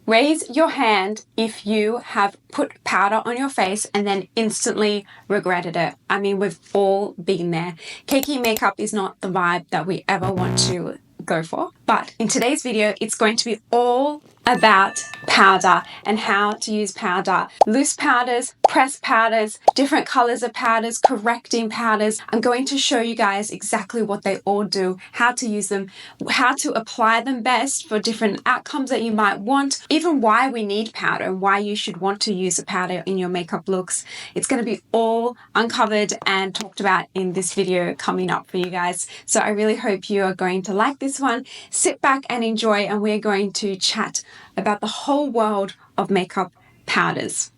Raise your hand if you have put powder on your face and then instantly regretted it. I mean, we've all been there. Cakey makeup is not the vibe that we ever want to go for. But in today's video, it's going to be all about powder and how to use powder. Loose powders, pressed powders, different colors of powders, correcting powders. I'm going to show you guys exactly what they all do, how to use them, how to apply them best for different outcomes that you might want, even why we need powder and why you should want to use a powder in your makeup looks. It's going to be all uncovered and talked about in this video coming up for you guys. So I really hope you are going to like this one. Sit back and enjoy, and we're going to chat about the whole world of makeup powders.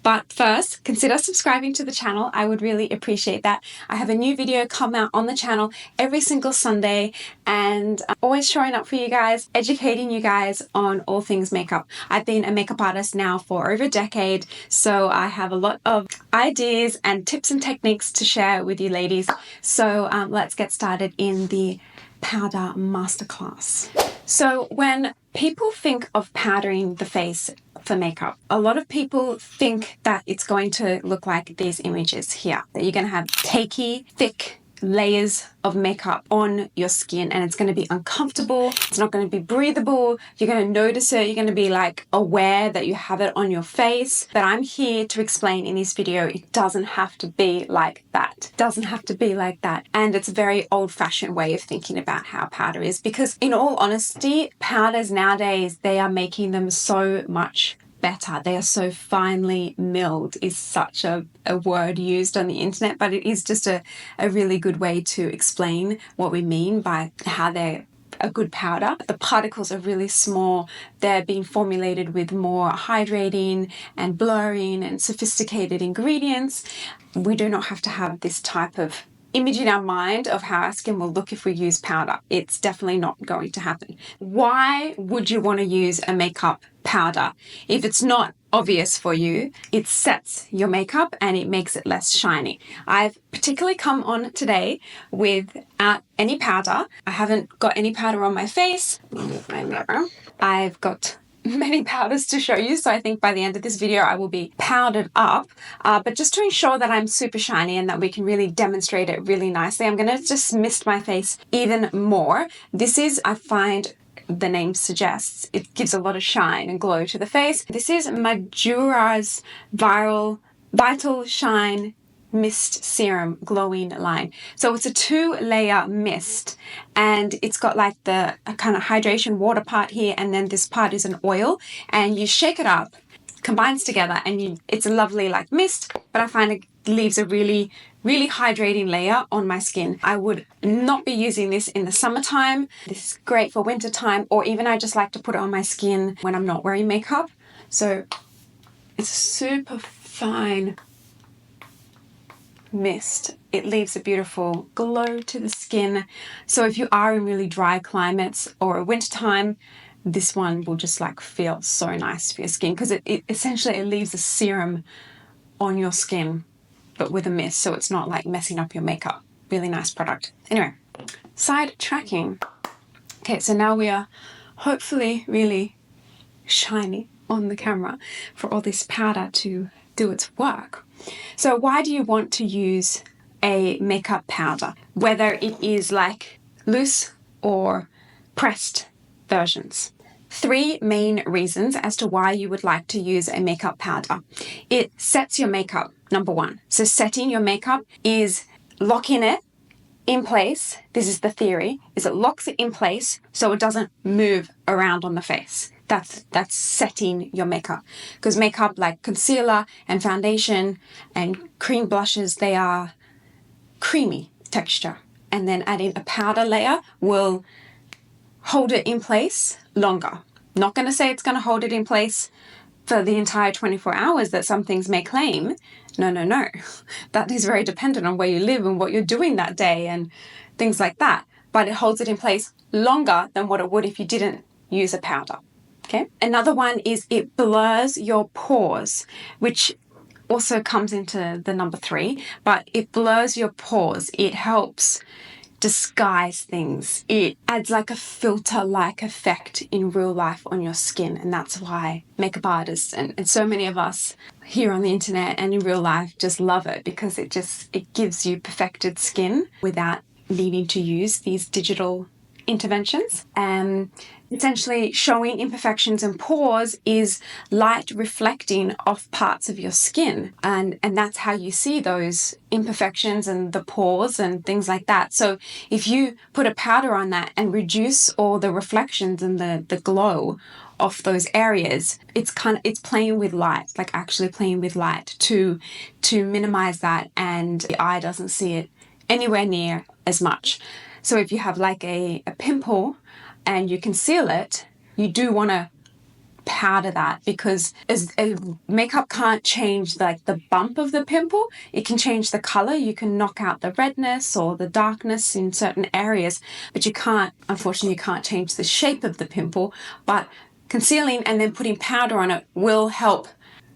But first, consider subscribing to the channel. I would really appreciate that. I have a new video come out on the channel every single Sunday, and I'm always showing up for you guys, educating you guys on all things makeup. I've been a makeup artist now for over a decade, so I have a lot of ideas and tips and techniques to share with you ladies. So let's get started in the powder masterclass. So when people think of powdering the face for makeup, a lot of people think that it's going to look like these images here, that you're going to have cakey, thick layers of makeup on your skin, and it's going to be uncomfortable. It's not going to be breathable. You're going to notice it. You're going to be like aware that you have it on your face. But I'm here to explain in this video, it doesn't have to be like that. It doesn't have to be like that. And it's a very old-fashioned way of thinking about how powder is, because in all honesty, powders nowadays, they are making them so much better. They are so finely milled, is such a word used on the internet, but it is just a really good way to explain what we mean by how they're a good powder. The particles are really small. They're being formulated with more hydrating and blurring and sophisticated ingredients. We do not have to have this type of image in our mind of how our skin will look if we use powder. It's definitely not going to happen. Why would you want to use a makeup powder? If it's not obvious for you, it sets your makeup and it makes it less shiny. I've particularly come on today without any powder. I haven't got any powder on my face. My mirror. I've got many powders to show you, so I think by the end of this video I will be powdered up, but just to ensure that I'm super shiny and that we can really demonstrate it really nicely, I'm going to just mist my face even more. This is, I find, the name suggests, it gives a lot of shine and glow to the face. This is MIGUHARA's Vital Shine Mist Serum Glowing Line. So it's a 2-layer mist, and it's got like the kind of hydration water part here, and then this part is an oil, and you shake it up, combines together, and it's a lovely like mist, but I find it leaves a really hydrating layer on my skin. I would not be using this in the summertime. This is great for winter time, or even I just like to put it on my skin when I'm not wearing makeup. So it's super fine mist. It leaves a beautiful glow to the skin. So if you are in really dry climates or a winter time, this one will just like feel so nice for your skin, because it essentially it leaves a serum on your skin but with a mist, so it's not like messing up your makeup. Really nice product. Anyway, sidetracking. Okay, so now we are hopefully really shiny on the camera for all this powder to do its work. So why do you want to use a makeup powder, whether it is like loose or pressed versions? 3 main reasons as to why you would like to use a makeup powder. It sets your makeup, number 1. So setting your makeup is locking it in place. This is the theory, is it locks it in place so it doesn't move around on the face. That's setting your makeup. Because makeup like concealer and foundation and cream blushes, they are creamy texture. And then adding a powder layer will hold it in place longer. Not going to say it's going to hold it in place for the entire 24 hours that some things may claim. No. That is very dependent on where you live and what you're doing that day and things like that. But it holds it in place longer than what it would if you didn't use a powder. Okay. Another one is it blurs your pores, which also comes into the number 3, but it blurs your pores. It helps disguise things. It adds like a filter-like effect in real life on your skin, and that's why makeup artists and so many of us here on the internet and in real life just love it, because it gives you perfected skin without needing to use these digital interventions. Essentially, showing imperfections and pores is light reflecting off parts of your skin, and that's how you see those imperfections and the pores and things like that. So if you put a powder on that and reduce all the reflections and the glow off those areas, it's playing with light, like actually playing with light to minimize that, and the eye doesn't see it anywhere near as much. So if you have like a pimple and you conceal it, you do want to powder that, because as makeup can't change like the bump of the pimple, it can change the color. You can knock out the redness or the darkness in certain areas, but unfortunately you can't change the shape of the pimple. But concealing and then putting powder on it will help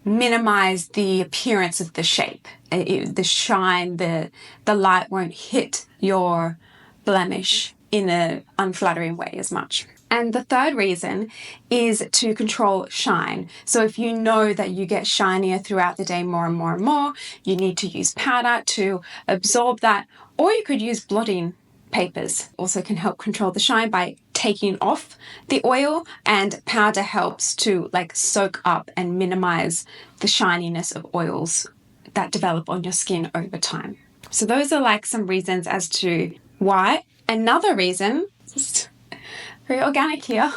minimize the appearance of the shape. The shine, the light won't hit your blemish in an unflattering way as much. And the third reason is to control shine. So if you know that you get shinier throughout the day more and more and more, you need to use powder to absorb that, or you could use blotting papers. Also can help control the shine by taking off the oil, and powder helps to like soak up and minimize the shininess of oils that develop on your skin over time. So those are like some reasons as to why. Another reason, just very organic here,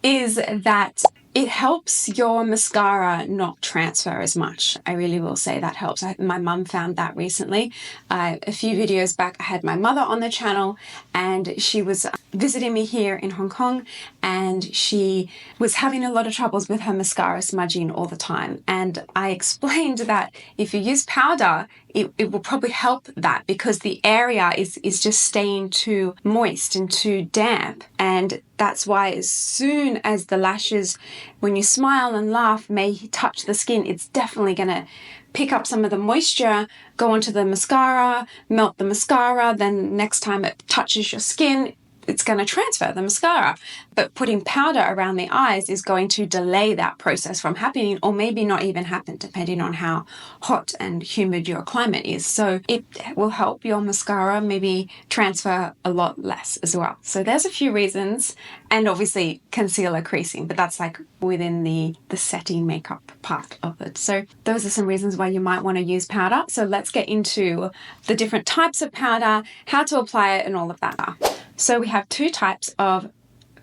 is that it helps your mascara not transfer as much. I really will say that helps. My mum found that recently. A few videos back, I had my mother on the channel, and she was visiting me here in Hong Kong, and she was having a lot of troubles with her mascara smudging all the time. And I explained that if you use powder, it will probably help that, because the area is just staying too moist and too damp. And that's why as soon as the lashes, when you smile and laugh, may touch the skin, it's definitely going to pick up some of the moisture, go onto the mascara, melt the mascara, then next time it touches your skin, it's going to transfer the mascara. But putting powder around the eyes is going to delay that process from happening, or maybe not even happen, depending on how hot and humid your climate is. So it will help your mascara maybe transfer a lot less as well. So there's a few reasons, and obviously concealer creasing, but that's like within the setting makeup part of it. So those are some reasons why you might want to use powder. So let's get into the different types of powder, how to apply it, and all of that. So we have two types of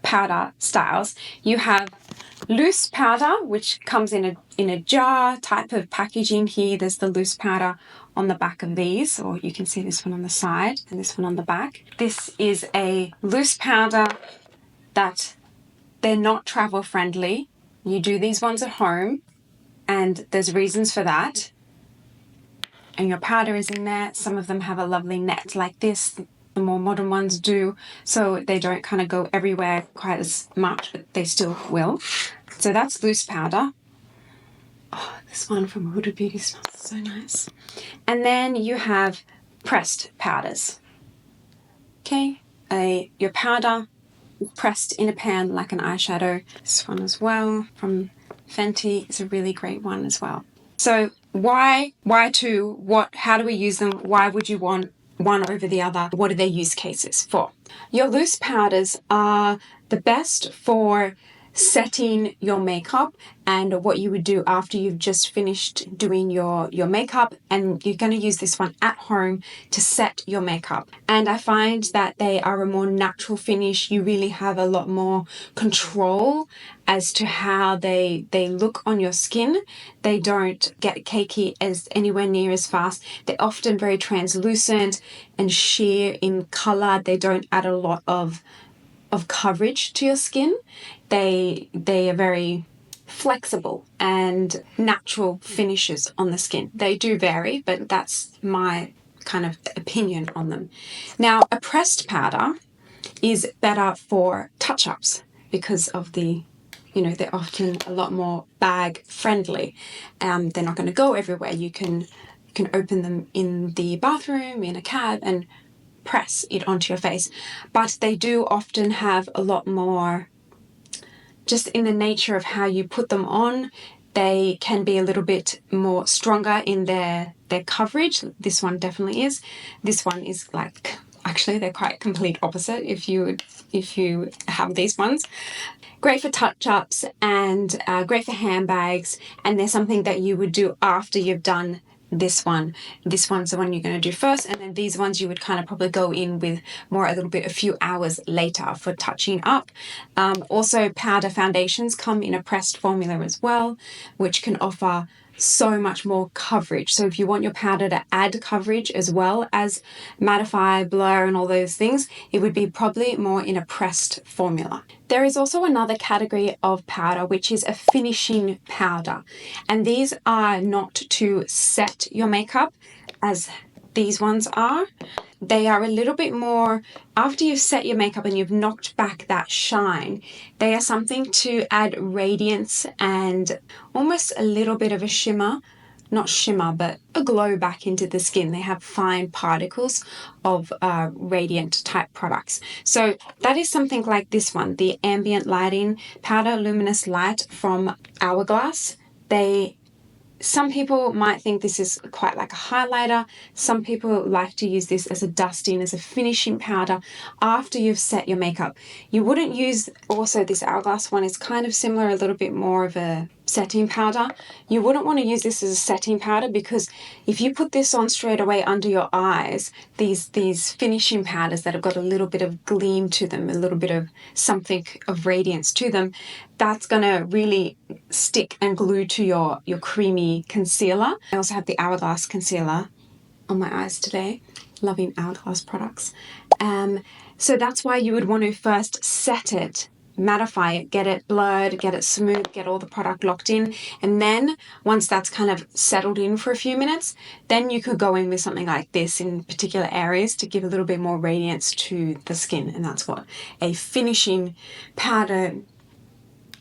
powder styles. You have loose powder, which comes in a jar type of packaging here. There's the loose powder on the back of these, or you can see this one on the side and this one on the back. This is a loose powder that they're not travel friendly. You do these ones at home, and there's reasons for that. And your powder is in there. Some of them have a lovely net like this. The more modern ones do, so they don't kind of go everywhere quite as much, but they still will. So that's loose powder. Oh, this one from Huda Beauty smells so nice. And then you have pressed powders. Okay, your powder pressed in a pan like an eyeshadow. This one as well from Fenty is a really great one as well. So why two? How do we use them? Why would you want one over the other? What are their use cases for? Your loose powders are the best for setting your makeup and what you would do after you've just finished doing your makeup, and you're going to use this one at home to set your makeup. And I find that they are a more natural finish. You really have a lot more control as to how they look on your skin. They don't get cakey anywhere near as fast. They're often very translucent and sheer in color. They don't add a lot of coverage to your skin. They are very flexible and natural finishes on the skin. They do vary, but that's my kind of opinion on them. Now, a pressed powder is better for touch-ups because of they're often a lot more bag friendly. They're not going to go everywhere. You can open them in the bathroom, in a cab, and press it onto your face. But they do often have a lot more, just in the nature of how you put them on, they can be a little bit more stronger in their coverage. This one definitely is. This one is like, actually they're quite complete opposite if you have these ones. Great for touch-ups and great for handbags, and they're something that you would do after you've done this one. This one's the one you're going to do first, and then these ones you would kind of probably go in with more a little bit a few hours later for touching up. Also, powder foundations come in a pressed formula as well, which can offer so much more coverage. So if you want your powder to add coverage as well as mattify, blur, and all those things, it would be probably more in a pressed formula. There is also another category of powder, which is a finishing powder. And these are not to set your makeup as these ones are. They are a little bit more, after you've set your makeup and you've knocked back that shine, they are something to add radiance and almost a little bit of a shimmer, not shimmer, but a glow back into the skin. They have fine particles of radiant type products. So that is something like this one, the Ambient Lighting Powder Luminous Light from Hourglass. Some people might think this is quite like a highlighter. Some people like to use this as a dusting, as a finishing powder after you've set your makeup. You wouldn't use, also this Hourglass one is kind of similar, a little bit more of a setting powder. You wouldn't want to use this as a setting powder, because if you put this on straight away under your eyes, these finishing powders that have got a little bit of gleam to them, a little bit of something of radiance to them, that's going to really stick and glue to your creamy concealer. I also have the Hourglass concealer on my eyes today. Loving Hourglass products. So that's why you would want to first set it, mattify it, get it blurred, get it smooth, get all the product locked in, and then once that's kind of settled in for a few minutes, then you could go in with something like this in particular areas to give a little bit more radiance to the skin. And that's what a finishing powder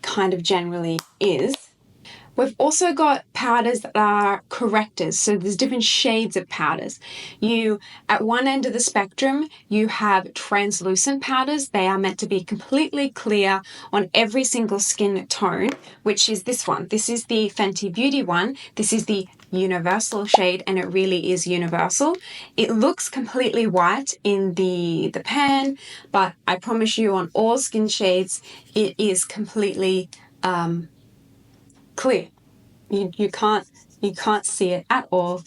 kind of generally is. We've also got powders that are correctors. So there's different shades of powders. At one end of the spectrum, you have translucent powders. They are meant to be completely clear on every single skin tone, which is this one. This is the Fenty Beauty one. This is the universal shade, and it really is universal. It looks completely white in the pan, but I promise you on all skin shades, it is completely clear. You can't see it at all.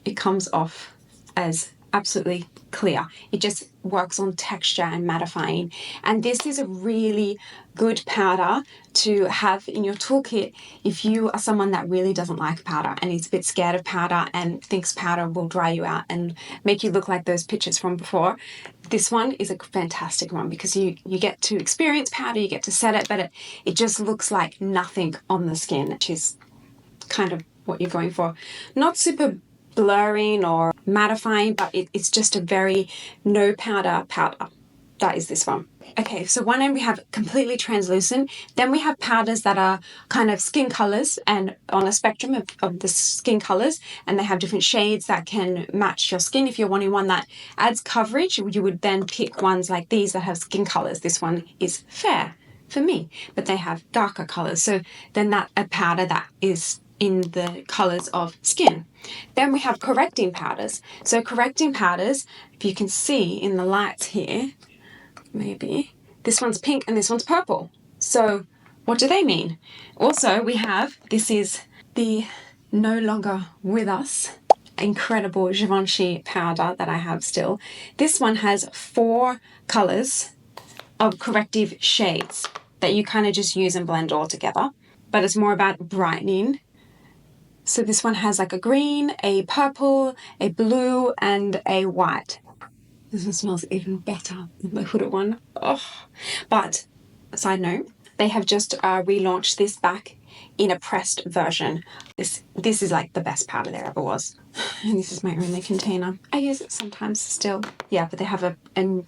It comes off as absolutely clear. It just works on texture and mattifying. And this is a really good powder to have in your toolkit if you are someone that really doesn't like powder and is a bit scared of powder and thinks powder will dry you out and make you look like those pictures from before. This one is a fantastic one because you get to experience powder, you get to set it, but it just looks like nothing on the skin, which is kind of what you're going for. Not super blurring or mattifying, but it's just a very no powder powder. That is this one. Okay, so one end we have completely translucent. Then we have powders that are kind of skin colors and on a spectrum of the skin colors, and they have different shades that can match your skin. If you're wanting one that adds coverage, you would then pick ones like these that have skin colors. This one is fair for me, but they have darker colors. So then that a powder that is in the colors of skin. Then we have correcting powders. So correcting powders, if you can see in the lights here, maybe, this one's pink and this one's purple. So what do they mean? Also, we have, this is the no longer with us, incredible Givenchy powder that I have still. This one has 4 colors of corrective shades that you kind of just use and blend all together, but it's more about brightening. So this one has like a green, a purple, a blue, and a white. This one smells even better than the Huda one. Oh. But, side note, they have just relaunched this back in a pressed version. This is like the best powder there ever was. And this is my only container. I use it sometimes still. Yeah, but they have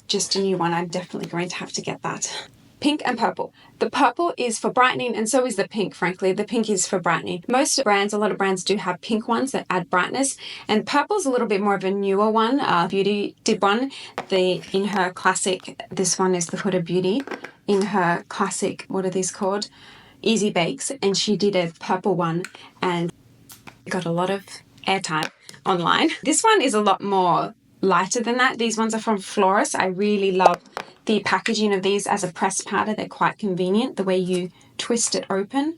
just a new one. I'm definitely going to have to get that. pink and purple. The purple is for brightening, and so is the pink, frankly. The pink is for brightening. Most brands, a lot of brands do have pink ones that add brightness, and purple's a little bit more of a newer one. Beauty did one. In her classic, this one is the Huda Beauty. In her classic, what are these called? Easy Bakes, and she did a purple one and got a lot of airtime online. This one is a lot more lighter than that. These ones are from Florist. I really love the packaging of these as a pressed powder. They're quite convenient, the way you twist it open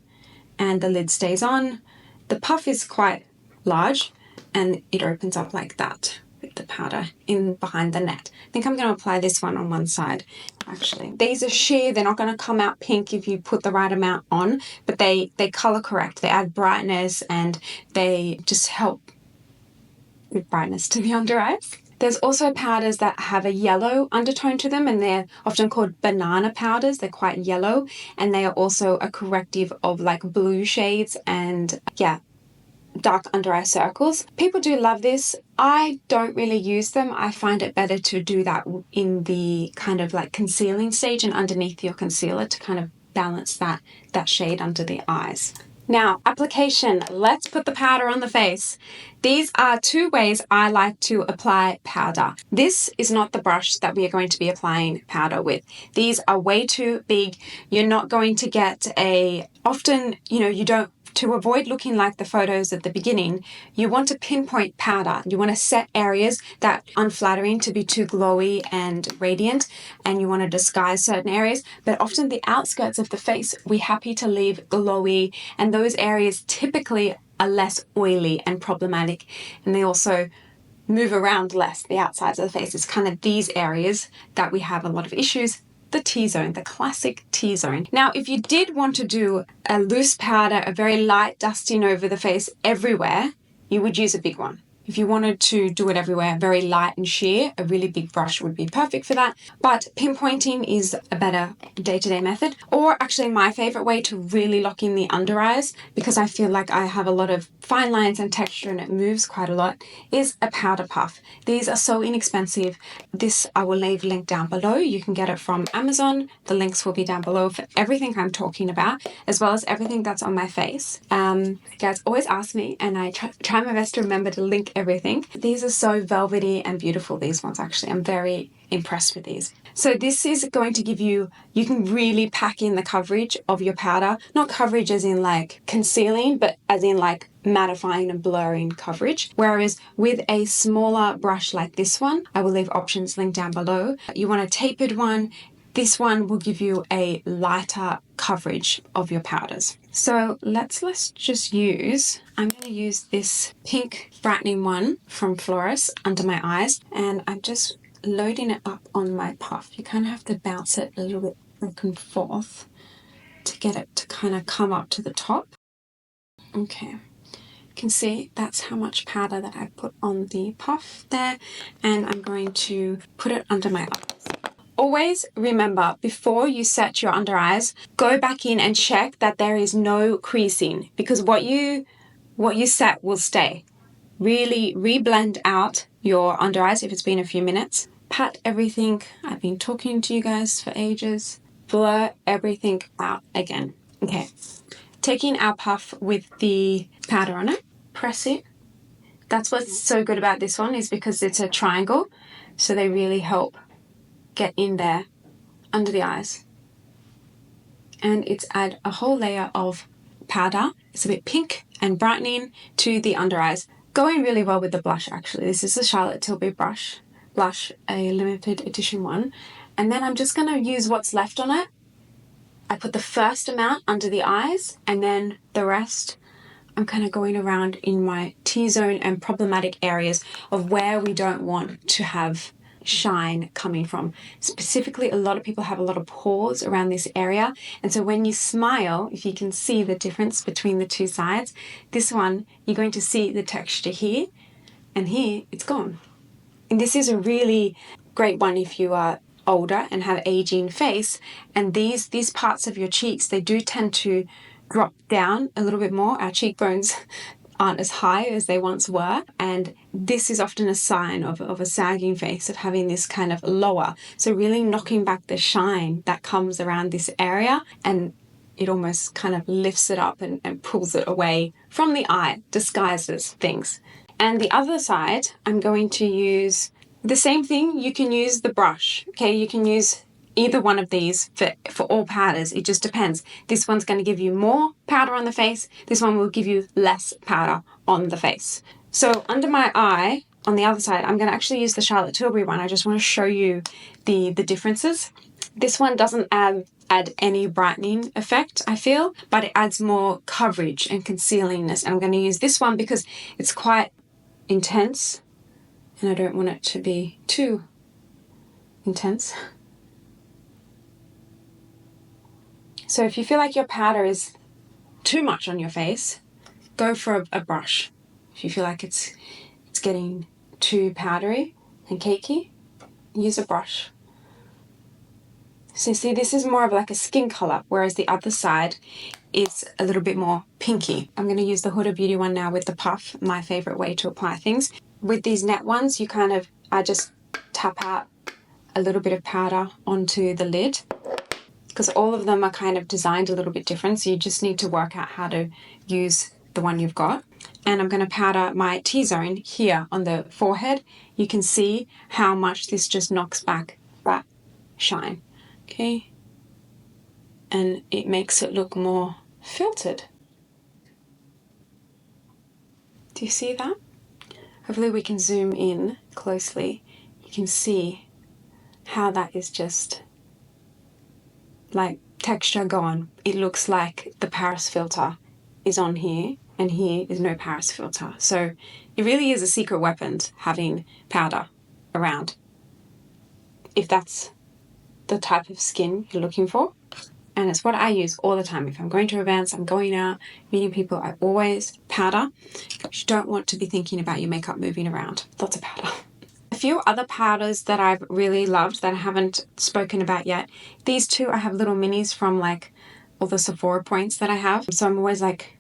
and the lid stays on. The puff is quite large and it opens up like that with the powder in behind the net. I think I'm going to apply this one on one side. Actually, these are sheer. They're not going to come out pink if you put the right amount on, but they color correct. They add brightness and they just help with brightness to the under eyes. There's also powders that have a yellow undertone to them, and they're often called banana powders. They're quite yellow, and they are also a corrective of like blue shades and dark under eye circles. People do love this. I don't really use them. I find it better to do that in the kind of like concealing stage and underneath your concealer to kind of balance that shade under the eyes. Now, application. Let's put the powder on the face. These are two ways I like to apply powder. This is not the brush that we are going to be applying powder with. These are way too big. You're not going to get often, you don't, to avoid looking like the photos at the beginning, you want to pinpoint powder. You want to set areas that are unflattering to be too glowy and radiant, and you want to disguise certain areas. But often the outskirts of the face, we're happy to leave glowy, and those areas typically are less oily and problematic, and they also move around less. The outsides of the face is kind of these areas that we have a lot of issues. The T-zone, the classic T-zone. Now, if you did want to do a loose powder, a very light dusting over the face everywhere, you would use a big one. If you wanted to do it everywhere, very light and sheer, a really big brush would be perfect for that. But pinpointing is a better day-to-day method. Or actually my favorite way to really lock in the under eyes, because I feel like I have a lot of fine lines and texture and it moves quite a lot, is a powder puff. These are so inexpensive. This I will leave linked down below. You can get it from Amazon. The links will be down below for everything I'm talking about, as well as everything that's on my face. Guys always ask me, and I try my best to remember to link everything. These are so velvety and beautiful, these ones actually. I'm very impressed with these. So this is going to give you can really pack in the coverage of your powder. Not coverage as in like concealing, but as in like mattifying and blurring coverage. Whereas with a smaller brush like this one, I will leave options linked down below. You want a tapered one. This one will give you a lighter coverage of your powders. So let's just use, I'm going to use this pink brightening one from Florist under my eyes, and I'm just loading it up on my puff. You kind of have to bounce it a little bit back and forth to get it to kind of come up to the top. Okay. You can see that's how much powder that I put on the puff there, and I'm going to put it under my eyes. Always remember, before you set your under eyes, go back in and check that there is no creasing, because what you set will stay. Really reblend out your under eyes if it's been a few minutes. Pat everything. I've been talking to you guys for ages. Blur everything out again. Okay. Taking our puff with the powder on it, press it. That's what's so good about this one, is because it's a triangle, so they really help get in there under the eyes. And it's add a whole layer of powder. It's a bit pink and brightening to the under eyes. Going really well with the blush actually. This is the Charlotte Tilbury blush, a limited edition one. And then I'm just going to use what's left on it. I put the first amount under the eyes, and then the rest I'm kind of going around in my T-zone and problematic areas of where we don't want to have shine coming from. Specifically, a lot of people have a lot of pores around this area, and so when you smile, if you can see the difference between the two sides, this one you're going to see the texture here, and here it's gone. And this is a really great one if you are older and have aging face, and these parts of your cheeks, they do tend to drop down a little bit more. Our cheekbones aren't as high as they once were. And this is often a sign of a sagging face, of having this kind of lower. So really knocking back the shine that comes around this area, and it almost kind of lifts it up and pulls it away from the eye, disguises things. And the other side, I'm going to use the same thing. You can use the brush, okay? You can use either one of these for all powders. It just depends. This one's going to give you more powder on the face. This one will give you less powder on the face. So under my eye, on the other side, I'm going to actually use the Charlotte Tilbury one. I just want to show you the differences. This one doesn't add any brightening effect, I feel, but it adds more coverage and concealingness. And I'm going to use this one because it's quite intense, and I don't want it to be too intense. So if you feel like your powder is too much on your face, go for a brush. If you feel like it's getting too powdery and cakey, use a brush. So see, this is more of like a skin color, whereas the other side is a little bit more pinky. I'm going to use the Huda Beauty one now with the puff, my favorite way to apply things. With these net ones, I just tap out a little bit of powder onto the lid, because all of them are kind of designed a little bit different. So you just need to work out how to use the one you've got. And I'm going to powder my T-zone here on the forehead. You can see how much this just knocks back that shine. Okay, and it makes it look more filtered. Do you see that? Hopefully we can zoom in closely. You can see how that is just like texture gone. It looks like the Paris filter is on here, and here is no Paris filter. So it really is a secret weapon, having powder around, if that's the type of skin you're looking for. And it's what I use all the time. If I'm going to events, I'm going out, meeting people, I always powder. You don't want to be thinking about your makeup moving around. Lots of powder. A few other powders that I've really loved that I haven't spoken about yet. These two, I have little minis from like all the Sephora points that I have. So I'm always like,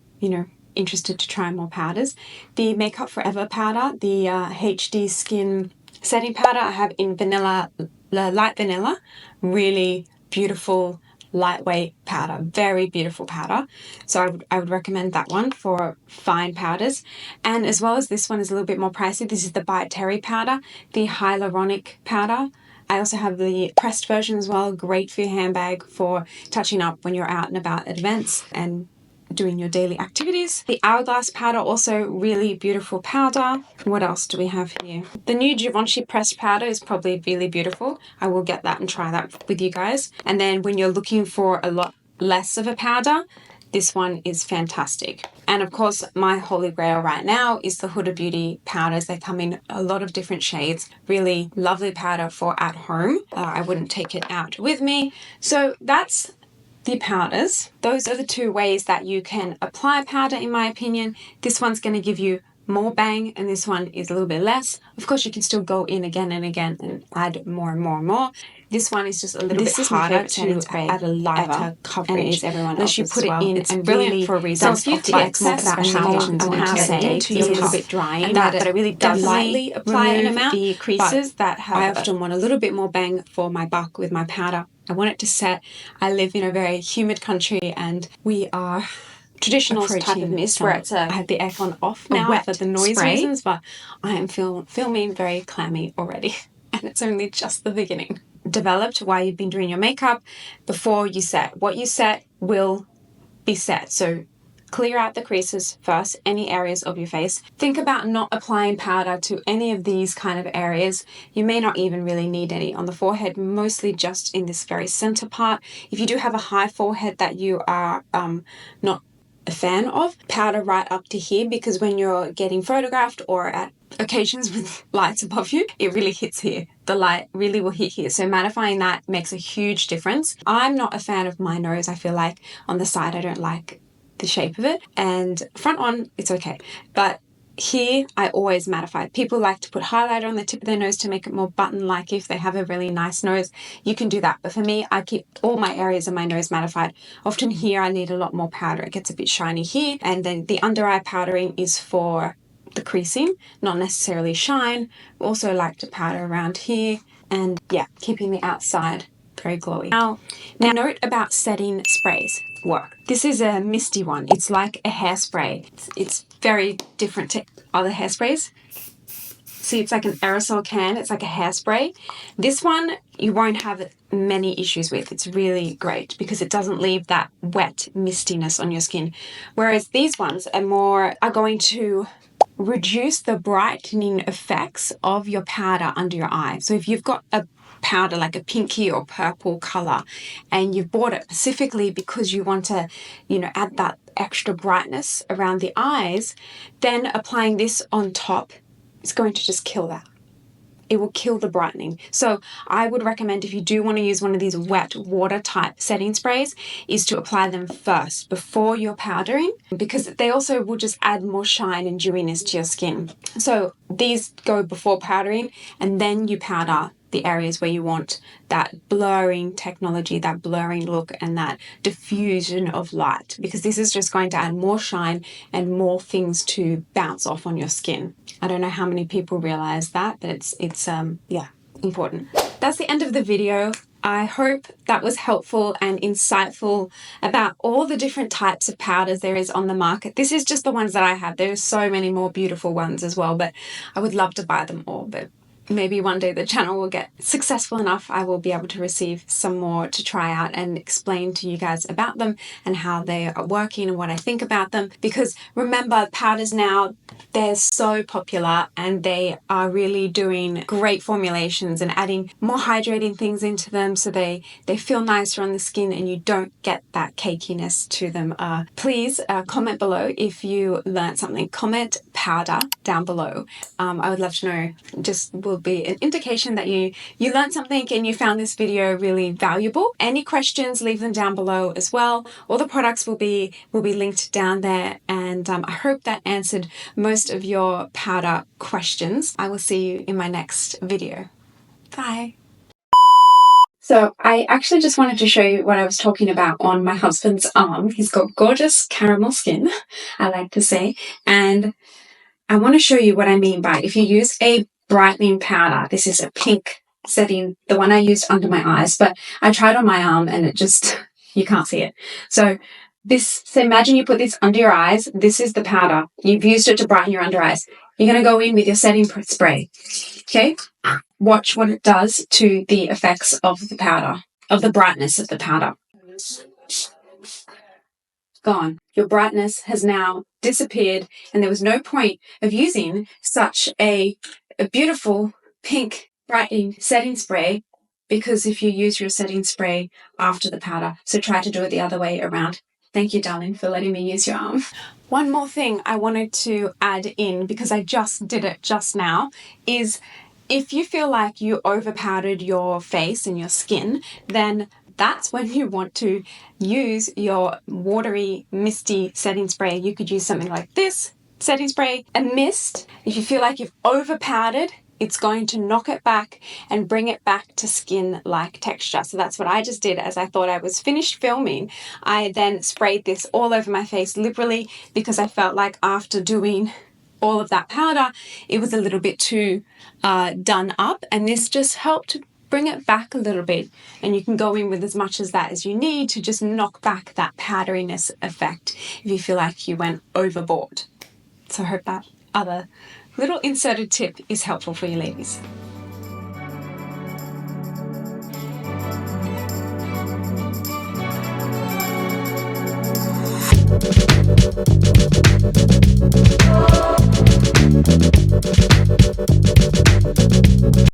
interested to try more powders. The Makeup Forever powder, the HD Skin setting powder, I have in vanilla, light vanilla. Really beautiful, lightweight powder. Very beautiful powder. So I would recommend that one for fine powders. And as well as this one is a little bit more pricey. This is the By Terry powder, the Hyaluronic powder. I also have the pressed version as well. Great for your handbag for touching up when you're out and about at events and doing your daily activities. The Hourglass powder, also really beautiful powder. What else do we have here? The new Givenchy pressed powder is probably really beautiful. I will get that and try that with you guys. And then when you're looking for a lot less of a powder, this one is fantastic. And of course, my holy grail right now is the Huda Beauty powders. They come in a lot of different shades. Really lovely powder for at home. I wouldn't take it out with me. So that's the powders. Those are the two ways that you can apply powder, in my opinion. This one's going to give you more bang, and this one is a little bit less. Of course, you can still go in again and again and add more and more and more. This one is just a little bit harder to add a lighter coverage, and it is everyone unless you put it in. It's brilliant really for a reason. So if you excess and how say it's a little bit drying, but I really lightly apply an amount. The creases that have. I often want a little bit more bang for my buck with my powder. I want it to set. I live in a very humid country, and we are traditional type of mist where it's I have the aircon off now for the noise reasons, but I am filming very clammy already, and it's only just the beginning. Developed while you've been doing your makeup before you set. What you set will be set. So clear out the creases first, any areas of your face. Think about not applying powder to any of these kind of areas. You may not even really need any on the forehead, mostly just in this very center part. If you do have a high forehead that you are not a fan of, powder right up to here, because when you're getting photographed or at occasions with lights above you, it really hits here. The light really will hit here. So mattifying that makes a huge difference. I'm not a fan of my nose. I feel like on the side I don't like the shape of it, and front on it's okay, but here, I always mattify. People like to put highlighter on the tip of their nose to make it more button-like. If they have a really nice nose, you can do that. But for me, I keep all my areas of my nose mattified. Often here, I need a lot more powder. It gets a bit shiny here. And then the under eye powdering is for the creasing, not necessarily shine. Also like to powder around here. And yeah, keeping the outside very glowy. Now note about setting sprays work. This is a misty one. It's like a hairspray. It's very different to other hairsprays. See, it's like an aerosol can. It's like a hairspray. This one you won't have many issues with. It's really great because it doesn't leave that wet mistiness on your skin. Whereas these ones are going to reduce the brightening effects of your powder under your eye. So if you've got a powder like a pinky or purple color and you've bought it specifically because you want to, add that extra brightness around the eyes, then applying this on top is going to just kill that. It will kill the brightening. So I would recommend, if you do want to use one of these wet water type setting sprays, is to apply them first before you're powdering, because they also will just add more shine and dewiness to your skin. So these go before powdering, and then you powder the areas where you want that blurring technology, that blurring look, and that diffusion of light, because this is just going to add more shine and more things to bounce off on your skin. I don't know how many people realize that, but it's important. That's the end of the video. I hope that was helpful and insightful about all the different types of powders there is on the market. This is just the ones that I have. There's so many more beautiful ones as well, but I would love to buy them all. But maybe one day the channel will get successful enough, I will be able to receive some more to try out and explain to you guys about them and how they are working and what I think about them. Because remember, powders now, they're so popular and they are really doing great formulations and adding more hydrating things into them so they feel nicer on the skin and you don't get that cakiness to them. Please comment below if you learned something. Comment powder down below. I would love to know. Just will be an indication that you learned something and you found this video really valuable. Any questions, leave them down below as well. All the products will be linked down there, and I hope that answered most of your powder questions. I will see you in my next video. Bye. So I actually just wanted to show you what I was talking about on my husband's arm. He's got gorgeous caramel skin, I like to say, and I want to show you what I mean by, if you use a brightening powder, this is a pink setting, the one I used under my eyes, but I tried on my arm and it just, you can't see it. So imagine you put this under your eyes. This is the powder. You've used it to brighten your under eyes. You're going to go in with your setting spray. Okay. Watch what it does to the effects of the powder, of the brightness of the powder. Gone. Your brightness has now disappeared, and there was no point of using such a beautiful pink brightening setting spray, because if you use your setting spray after the powder, so try to do it the other way around. Thank you, darling, for letting me use your arm. One more thing I wanted to add in, because I just did it just now, is if you feel like you overpowdered your face and your skin, then that's when you want to use your watery, misty setting spray. You could use something like this setting spray, a mist. If you feel like you've overpowdered, it's going to knock it back and bring it back to skin-like texture. So that's what I just did. As I thought I was finished filming, I then sprayed this all over my face liberally, because I felt like after doing all of that powder, it was a little bit too done up, and this just helped bring it back a little bit, and you can go in with as much as that as you need to just knock back that powderiness effect if you feel like you went overboard. So I hope that other little inserted tip is helpful for you ladies.